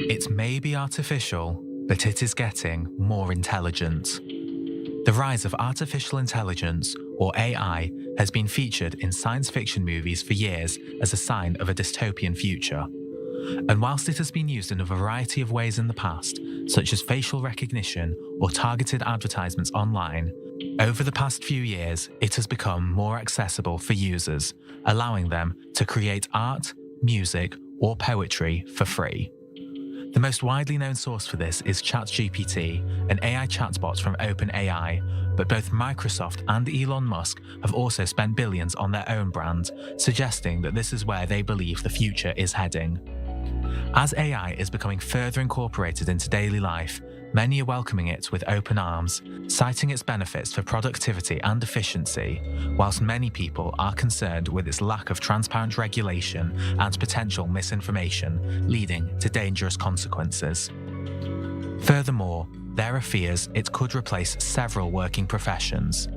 It may be artificial, but it is getting more intelligent. The rise of artificial intelligence, or AI, has been featured in science fiction movies for years as a sign of a dystopian future. And whilst it has been used in a variety of ways in the past, such as facial recognition or targeted advertisements online, over the past few years, it has become more accessible for users, allowing them to create art, music, or poetry for free. The most widely known source for this is ChatGPT, an AI chatbot from OpenAI, but both Microsoft and Elon Musk have also spent billions on their own brand, suggesting that this is where they believe the future is heading. As AI is becoming further incorporated into daily life, many are welcoming it with open arms, citing its benefits for productivity and efficiency, whilst many people are concerned with its lack of transparent regulation and potential misinformation, leading to dangerous consequences. Furthermore, there are fears it could replace several working professions.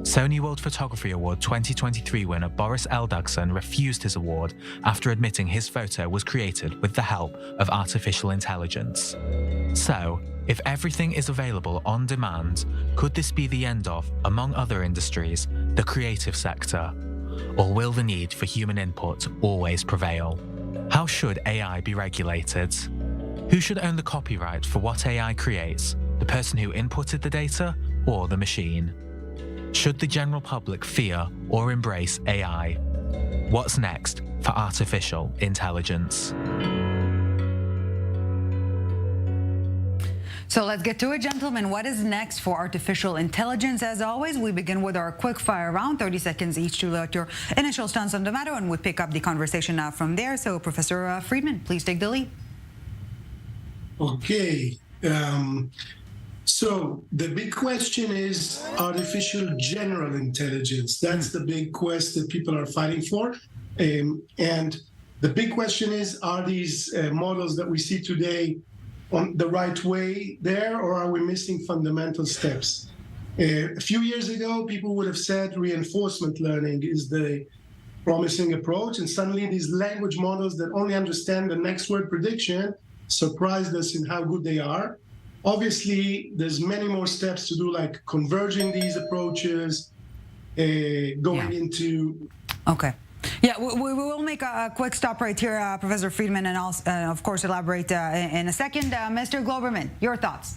Sony World Photography Award 2023 winner Boris Eldagson refused his award after admitting his photo was created with the help of artificial intelligence. So, if everything is available on demand, could this be the end of, among other industries, the creative sector? Or will the need for human input always prevail? How should AI be regulated? Who should own the copyright for what AI creates, the person who inputted the data or the machine? Should the general public fear or embrace AI? What's next for artificial intelligence? So let's get to it, gentlemen. What is next for artificial intelligence? As always, we begin with our quick fire round, 30 seconds each to let your initial stance on the matter, and we pick up the conversation now from there. So Professor Friedman, please take the lead. Okay. So the big question is artificial general intelligence. That's the big quest that people are fighting for. And the big question is, are these models that we see today on the right way there, or are we missing fundamental steps? A few years ago, people would have said reinforcement learning is the promising approach, and suddenly these language models that only understand the next word prediction surprised us in how good they are. Obviously, there's many more steps to do, like converging these approaches, going into... Okay. Yeah, we will make a quick stop right here, Professor Friedman, and I'll, of course, elaborate in a second. Mr. Globerman, your thoughts?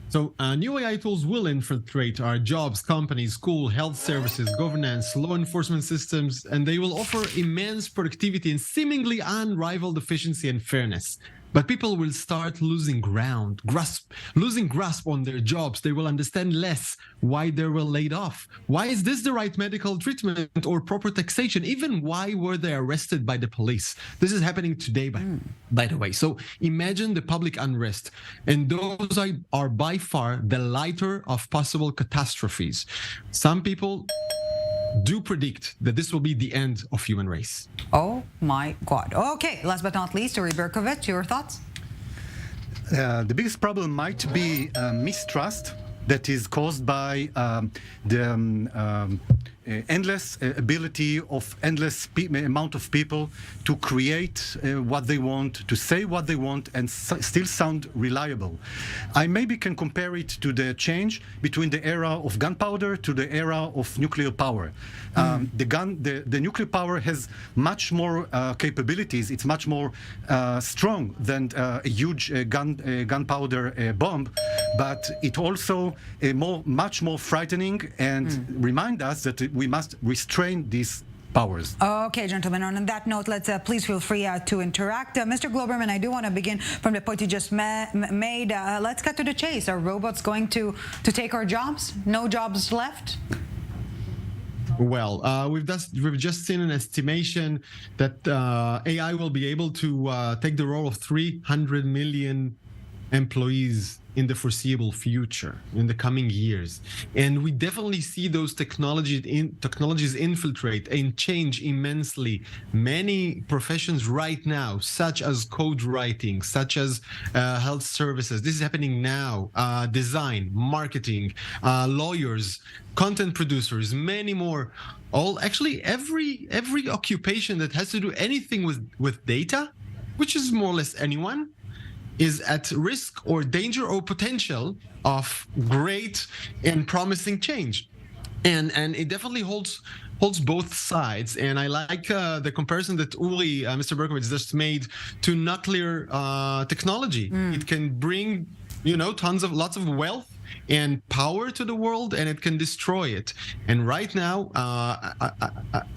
So new AI tools will infiltrate our jobs, companies, school, health services, governance, law enforcement systems, and they will offer immense productivity and seemingly unrivaled efficiency and fairness. But people will start losing grasp on their jobs. They will understand less why they were laid off. Why is this the right medical treatment or proper taxation? Even why were they arrested by the police? This is happening today, by the way. So imagine the public unrest. And those are by far the lighter of possible catastrophes. Some people do predict that this will be the end of human race. Oh my God. Okay, last but not least, Uri Berkovitz, your thoughts? The biggest problem might be mistrust that is caused by the endless ability of endless amount of people to create what they want, to say what they want, and still sound reliable. I maybe can compare it to the change between the era of gunpowder to the era of nuclear power. The nuclear power has much more capabilities. It's much more strong than a huge gunpowder bomb, but it also much more frightening and remind us that we must restrain these powers. Okay, gentlemen, on that note, let's please feel free to interact. Mr. Globerman, I do want to begin from the point you just made. Let's cut to the chase. Are robots going to take our jobs? No jobs left? Well, we've just seen an estimation that AI will be able to take the role of 300 million employees in the foreseeable future, in the coming years. And we definitely see those technologies infiltrate and change immensely many professions right now, such as code writing, such as health services. This is happening now. Design, marketing, lawyers, content producers, many more every occupation that has to do anything with data, which is more or less anyone, is at risk or danger or potential of great and promising change. And it definitely holds both sides. And I like the comparison that Mr. Berkovitz just made to nuclear technology. It can bring, lots of wealth and power to the world, and it can destroy it. And right now,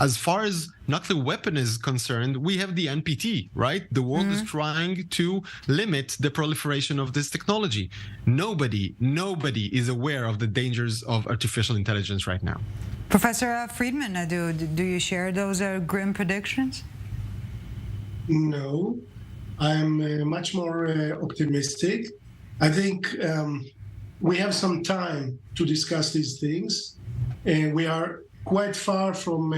as far as nuclear weapon is concerned, we have the NPT, right? The world is trying to limit the proliferation of this technology. Nobody is aware of the dangers of artificial intelligence right now. Professor Friedman, do you share those grim predictions? No, I'm much more optimistic. I think we have some time to discuss these things. We are quite far from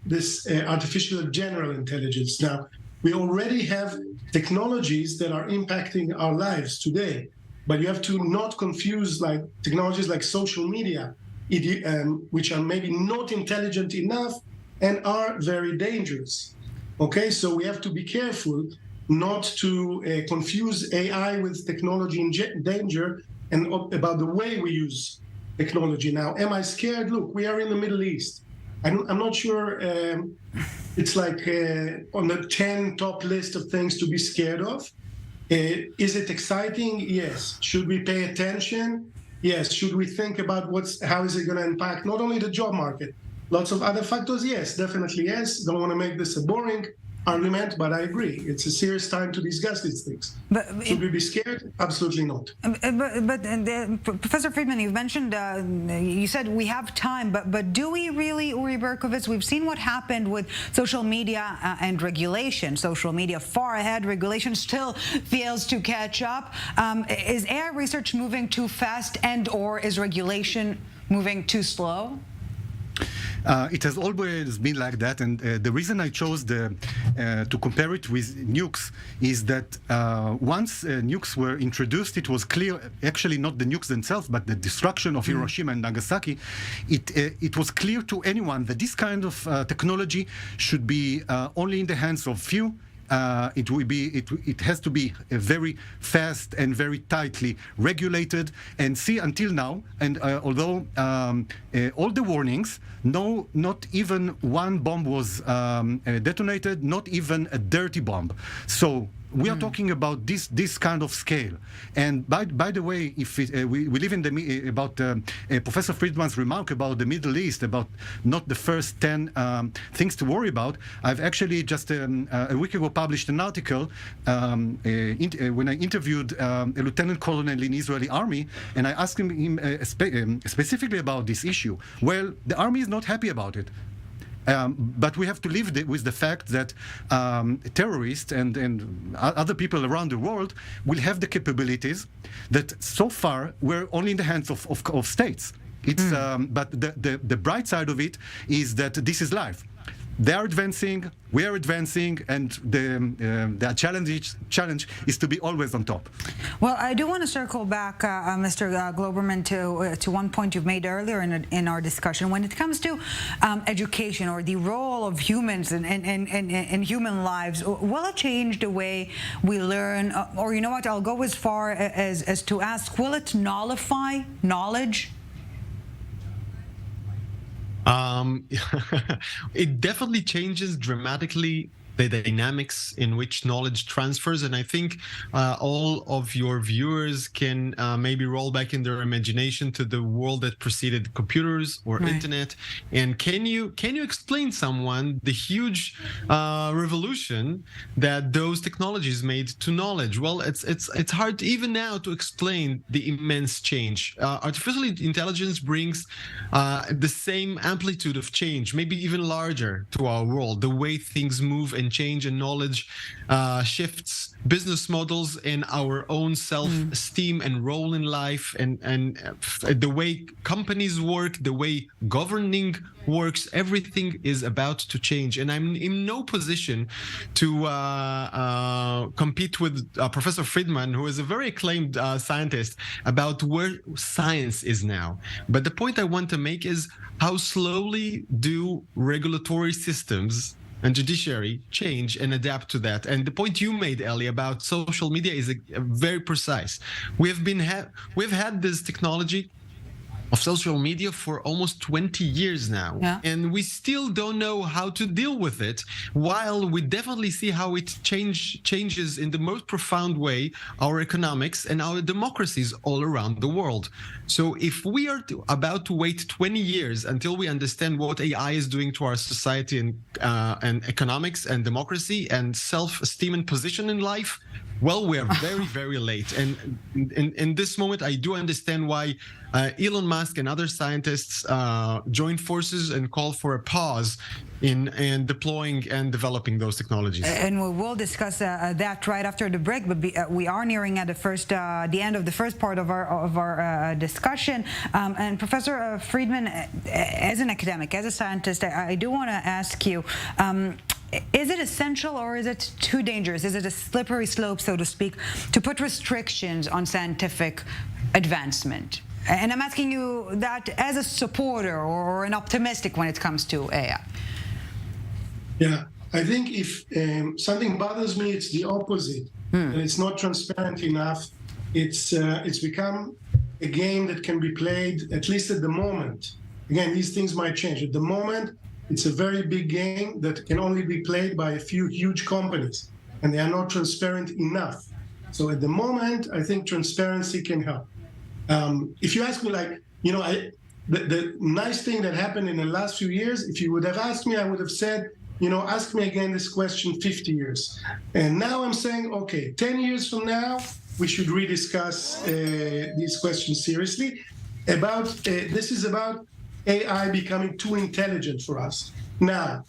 this artificial general intelligence. Now, we already have technologies that are impacting our lives today, but you have to not confuse like technologies like social media, which are maybe not intelligent enough and are very dangerous. Okay, so we have to be careful not to confuse AI with technology in danger and about the way we use technology. Now, am I scared? Look, we are in the Middle East. I'm not sure it's like on the 10 top list of things to be scared of. Is it exciting? Yes. Should we pay attention? Yes. Should we think about how is it going to impact not only the job market, lots of other factors? Yes, definitely yes. Don't want to make this a boring argument, but I agree. It's a serious time to discuss these things. Should we be scared? Absolutely not. But Professor Friedman, you mentioned, you said we have time, but do we really, Uri Berkovitz? We've seen what happened with social media and regulation. Social media far ahead, regulation still fails to catch up. Is AI research moving too fast, and/or is regulation moving too slow? It has always been like that, and the reason I chose to compare it with nukes is that once nukes were introduced, it was clear, actually not the nukes themselves, but the destruction of Hiroshima and Nagasaki, it was clear to anyone that this kind of technology should be only in the hands of few. It has to be very fast and very tightly regulated. And see, until now, and although all the warnings, no, not even one bomb was detonated, not even a dirty bomb. So we are talking about this kind of scale. And by the way, if we live in about Professor Friedman's remark about the Middle East, about not the first 10 things to worry about, I've actually just a week ago published an article when I interviewed a lieutenant colonel in the Israeli army, and I asked him specifically about this issue. Well, the army is not happy about it. But we have to live with the fact that terrorists and other people around the world will have the capabilities that so far were only in the hands of states. It's but the bright side of it is that this is life. They are advancing, we are advancing, and the challenge is to be always on top. Well, I do want to circle back, Mr. Globerman, to one point you've made earlier in our discussion. When it comes to education or the role of humans in human lives, will it change the way we learn? Or you know what, I'll go as far as to ask, will it nullify knowledge? It definitely changes dramatically the dynamics in which knowledge transfers, and I think all of your viewers can maybe roll back in their imagination to the world that preceded computers or internet. And can you explain someone the huge revolution that those technologies made to knowledge? Well, it's hard even now to explain the immense change. Artificial intelligence brings the same amplitude of change, maybe even larger, to our world, the way things move and and change and knowledge shifts business models and our own self-esteem and role in life, and the way companies work, the way governing works, everything is about to change. And I'm in no position to compete with Professor Friedman, who is a very acclaimed scientist, about where science is now. But the point I want to make is how slowly do regulatory systems and judiciary change and adapt to that. And the point you made, Ellie, about social media is very precise. We've had this technology of social media for almost 20 years now. Yeah. And we still don't know how to deal with it, while we definitely see how it changes in the most profound way our economics and our democracies all around the world. So if we are about to wait 20 years until we understand what AI is doing to our society and economics and democracy and self-esteem and position in life, well, we are very, very late. And in this moment, I do understand why Elon Musk and other scientists joined forces and called for a pause in deploying and developing those technologies. And we will discuss that right after the break. But we are nearing at the end of the first part of our discussion. And Professor Friedman, as an academic, as a scientist, I do want to ask you. Is it essential or is it too dangerous? Is it a slippery slope, so to speak, to put restrictions on scientific advancement? And I'm asking you that as a supporter or an optimistic when it comes to AI. Yeah, I think if something bothers me, it's the opposite. And it's not transparent enough. It's become a game that can be played, at least at the moment. Again, these things might change. At the moment, it's a very big game that can only be played by a few huge companies, and they are not transparent enough. So at the moment, I think transparency can help. If you ask me, the nice thing that happened in the last few years, if you would have asked me, I would have said, ask me again this question 50 years. And now I'm saying, okay, 10 years from now, we should rediscuss these questions seriously. This is about AI becoming too intelligent for us. Now,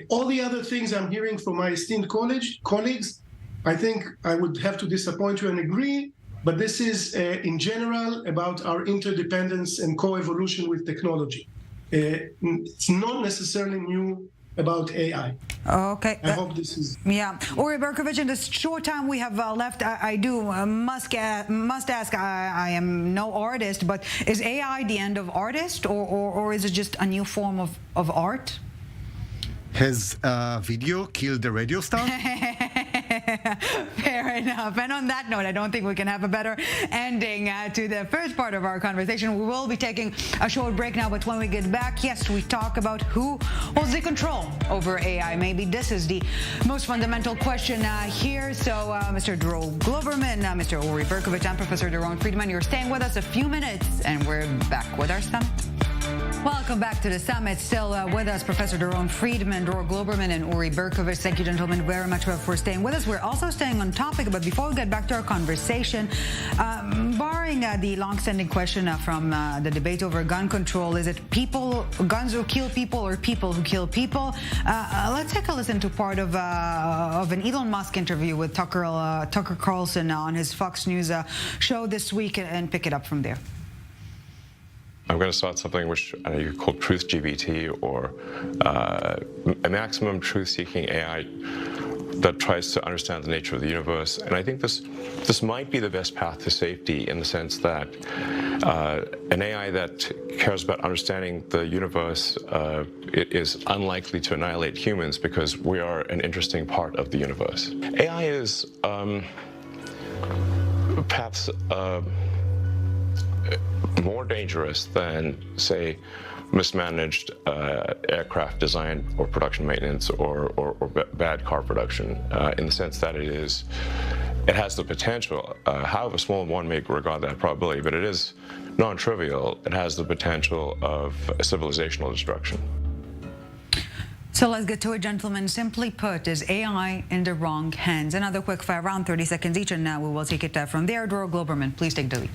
all the other things I'm hearing from my esteemed colleagues, I think I would have to disappoint you and agree, but this is in general about our interdependence and co-evolution with technology. It's not necessarily new about AI. Okay. I hope this is... Yeah. Uri Berkovitz, in the short time we have left, I must ask, I am no artist, but is AI the end of artist, or is it just a new form of art? Has video killed the radio star? Fair enough. And on that note, I don't think we can have a better ending to the first part of our conversation. We will be taking a short break now, but when we get back, yes, we talk about who holds the control over AI. Maybe this is the most fundamental question here. So, Mr. Dror Globerman, Mr. Uri Berkovitz, and Professor Doron Friedman, you're staying with us a few minutes, and we're back with our summit. Welcome back to the summit. Still with us, Professor Doron Friedman, Dror Globerman, and Uri Berkovitz. Thank you, gentlemen, very much for staying with us. We're also staying on topic, but before we get back to our conversation, barring the long-standing question from the debate over gun control, is it guns who kill people, or people who kill people? Let's take a listen to part of an Elon Musk interview with Tucker Carlson on his Fox News show this week, and pick it up from there. I'm going to start something which you call truth GBT, or a maximum truth-seeking AI that tries to understand the nature of the universe. And I think this might be the best path to safety, in the sense that an AI that cares about understanding the universe it is unlikely to annihilate humans, because we are an interesting part of the universe. AI is perhaps more dangerous than, say, mismanaged aircraft design or production maintenance, or bad car production, in the sense that it has the potential, however small one may regard that probability, but it is non-trivial. It has the potential of civilizational destruction. So let's get to it, gentlemen. Simply put, is AI in the wrong hands? Another quick fire round, 30 seconds each, and now we will take it from there. Dror Globerman, please take the lead.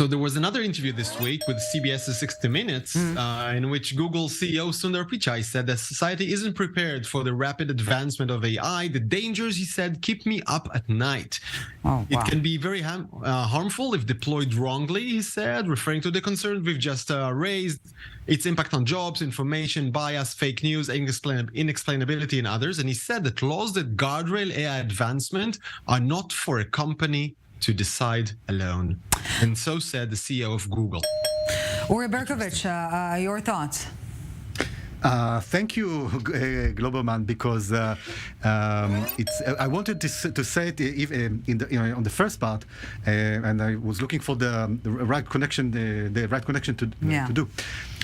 So there was another interview this week with CBS's 60 Minutes in which Google CEO Sundar Pichai said that society isn't prepared for the rapid advancement of AI. The dangers, he said, keep me up at night. Oh, wow. It can be very harmful if deployed wrongly, he said, referring to the concerns we've just raised, its impact on jobs, information, bias, fake news, inexplainability, and others. And he said that laws that guardrail AI advancement are not for a company to decide alone. And so said the CEO of Google. Uri Berkovitz, your thoughts? Thank you, Globerman, because it's. I wanted to say it on the first part, and I was looking for the right connection, the right connection to do.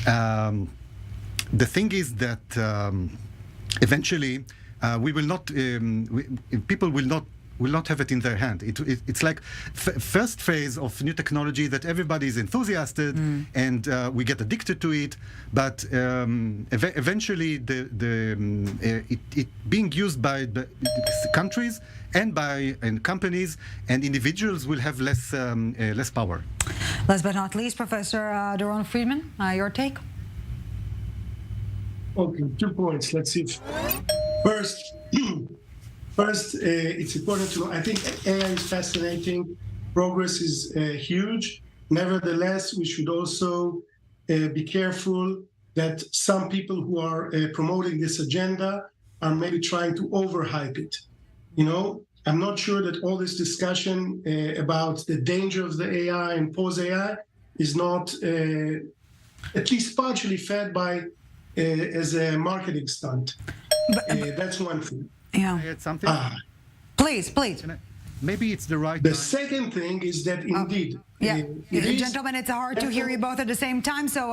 The thing is that eventually we will not. People will not have it in their hand. It's like first phase of new technology that everybody is enthusiastic and we get addicted to it, but eventually it being used by the countries and by companies and individuals will have less power. Last but not least, Professor Doron Friedman, your take? Okay, 2 points. Let's see. First, it's important to know, I think AI is fascinating. Progress is huge. Nevertheless, we should also be careful that some people who are promoting this agenda are maybe trying to overhype it. I'm not sure that all this discussion about the danger of the AI and pose-AI is not at least partially fed by as a marketing stunt. That's one thing. Yeah. Add something? Please. Maybe it's the right The time. second thing is that indeed, Gentlemen, it's hard to hear you both at the same time, so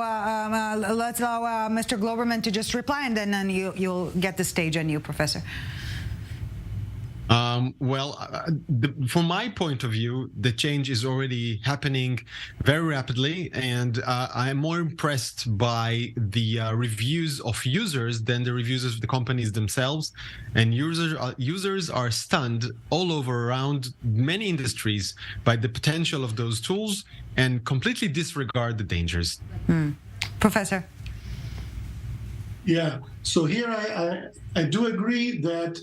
let's allow Mr. Globerman to just reply, and then you'll get the stage on you, Professor. From my point of view, the change is already happening very rapidly, and I'm more impressed by the reviews of users than the reviews of the companies themselves. And users are stunned all over around many industries by the potential of those tools and completely disregard the dangers. Professor. Yeah. So here I do agree that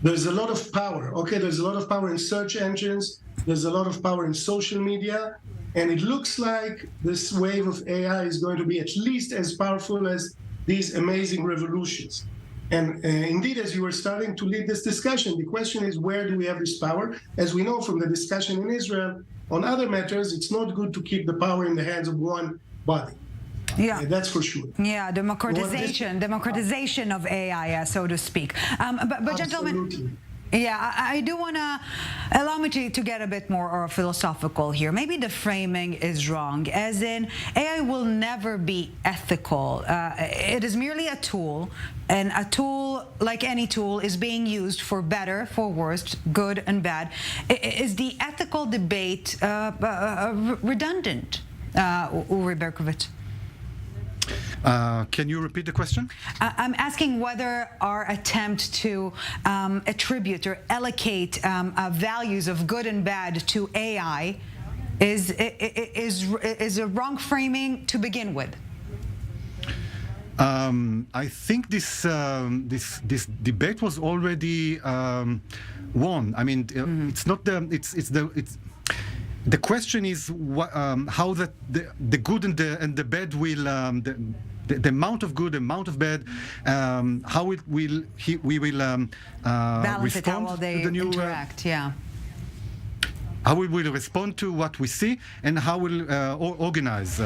there's a lot of power. Okay, there's a lot of power in search engines. There's a lot of power in social media. And it looks like this wave of AI is going to be at least as powerful as these amazing revolutions. And indeed, as you were starting to lead this discussion, the question is, where do we have this power? As we know from the discussion in Israel, on other matters, it's not good to keep the power in the hands of one body. Yeah, that's for sure. Yeah, democratization of AI, so to speak. But gentlemen, yeah, I do want to allow me to get a bit more philosophical here. Maybe the framing is wrong, as in AI will never be ethical. It is merely a tool, and a tool, like any tool, is being used for better, for worse, good and bad. Is the ethical debate redundant, Uri Berkovitz? Can you repeat the question? I'm asking whether our attempt to attribute or allocate values of good and bad to AI is a wrong framing to begin with. I think this debate was already won. I mean, it's not the question is how the good and the bad will the amount of good, amount of bad, how we will balance respond it, how they to the new interact, how we will respond to what we see and how we'll organize.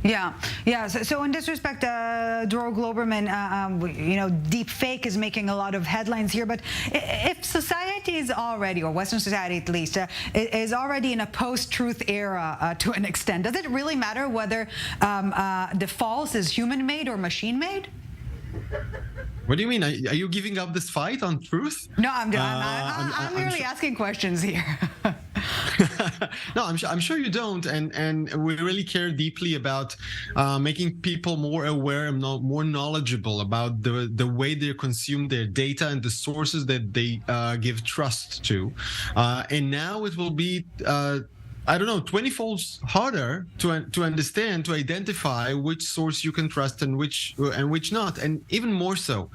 So in this respect, Dror Globerman, deep fake is making a lot of headlines here. But if society is already, or Western society at least, is already in a post-truth era to an extent, does it really matter whether the false is human-made or machine-made? What do you mean? Are you giving up this fight on truth? No, I'm merely asking questions here. No, I'm sure you don't, and we really care deeply about making people more aware and more knowledgeable about the way they consume their data and the sources that they give trust to. And now it will be 20-fold harder to understand, to identify which source you can trust and which not. And even more so,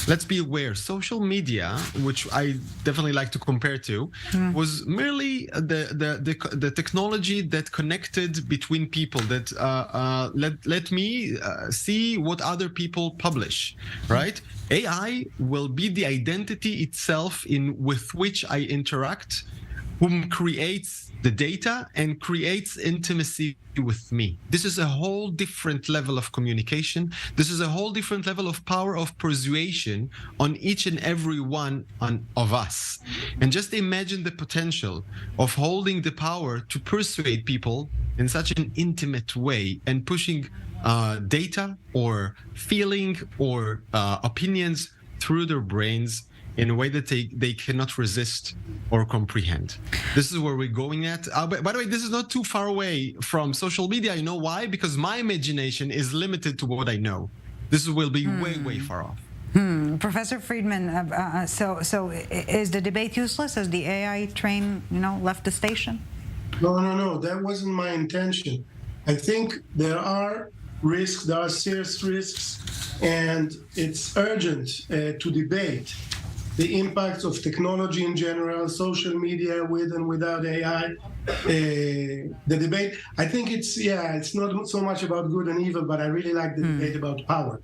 let's be aware, social media, which I definitely like to compare to, was merely the technology that connected between people, that let me see what other people publish, right? AI will be the identity itself with which I interact, whom creates the data and creates intimacy with me. This is a whole different level of communication. This is a whole different level of power of persuasion on each and every one of us. And just imagine the potential of holding the power to persuade people in such an intimate way and pushing data or feeling or opinions through their brains in a way that they cannot resist or comprehend. This is where we're going at. By the way, this is not too far away from social media. You know why? Because my imagination is limited to what I know. This will be way far off. Professor Friedman, so is the debate useless? Has the AI train, left the station? No. That wasn't my intention. I think there are risks, there are serious risks, and it's urgent to debate the impacts of technology in general, social media with and without AI, the debate. I think it's not so much about good and evil, but I really like the debate about power,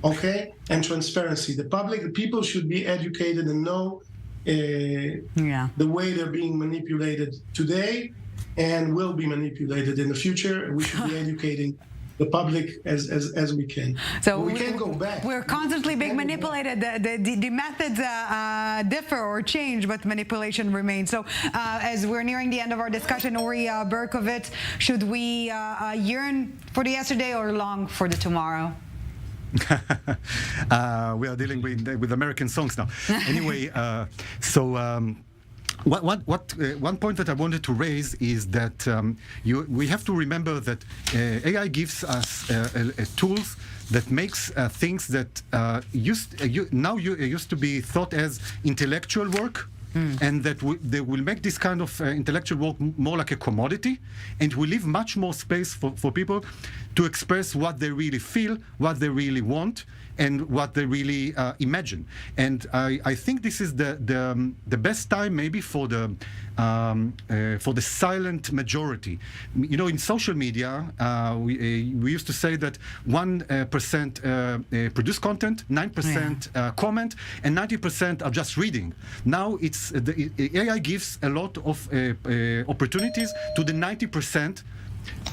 okay, and transparency. The people should be educated and know the way they're being manipulated today and will be manipulated in the future. We should be educating the public as we can. So we can't go back. We're constantly being manipulated. The methods differ or change, but manipulation remains. So as we're nearing the end of our discussion, Uri Berkovitz, should we yearn for the yesterday or long for the tomorrow? We are dealing with American songs now. Anyway, one point that I wanted to raise is that we have to remember that AI gives us tools that makes things that used to be thought as intellectual work. And that they will make this kind of intellectual work more like a commodity, and will leave much more space for people to express what they really feel, what they really want, and what they really imagine. And I think this is the best time maybe for the silent majority. In social media, we used to say that 1% produce content, 9% comment, and 90% are just reading. Now the AI gives a lot of opportunities to the 90%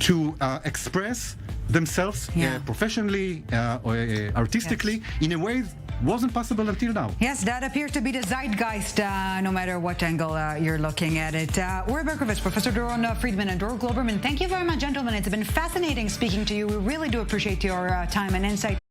to express themselves professionally or artistically in a way wasn't possible until now. Yes, that appears to be the zeitgeist, no matter what angle you're looking at it. Uri Berkovitz, Professor Doron Friedman, and Globerman, thank you very much, gentlemen. It's been fascinating speaking to you. We really do appreciate your time and insight.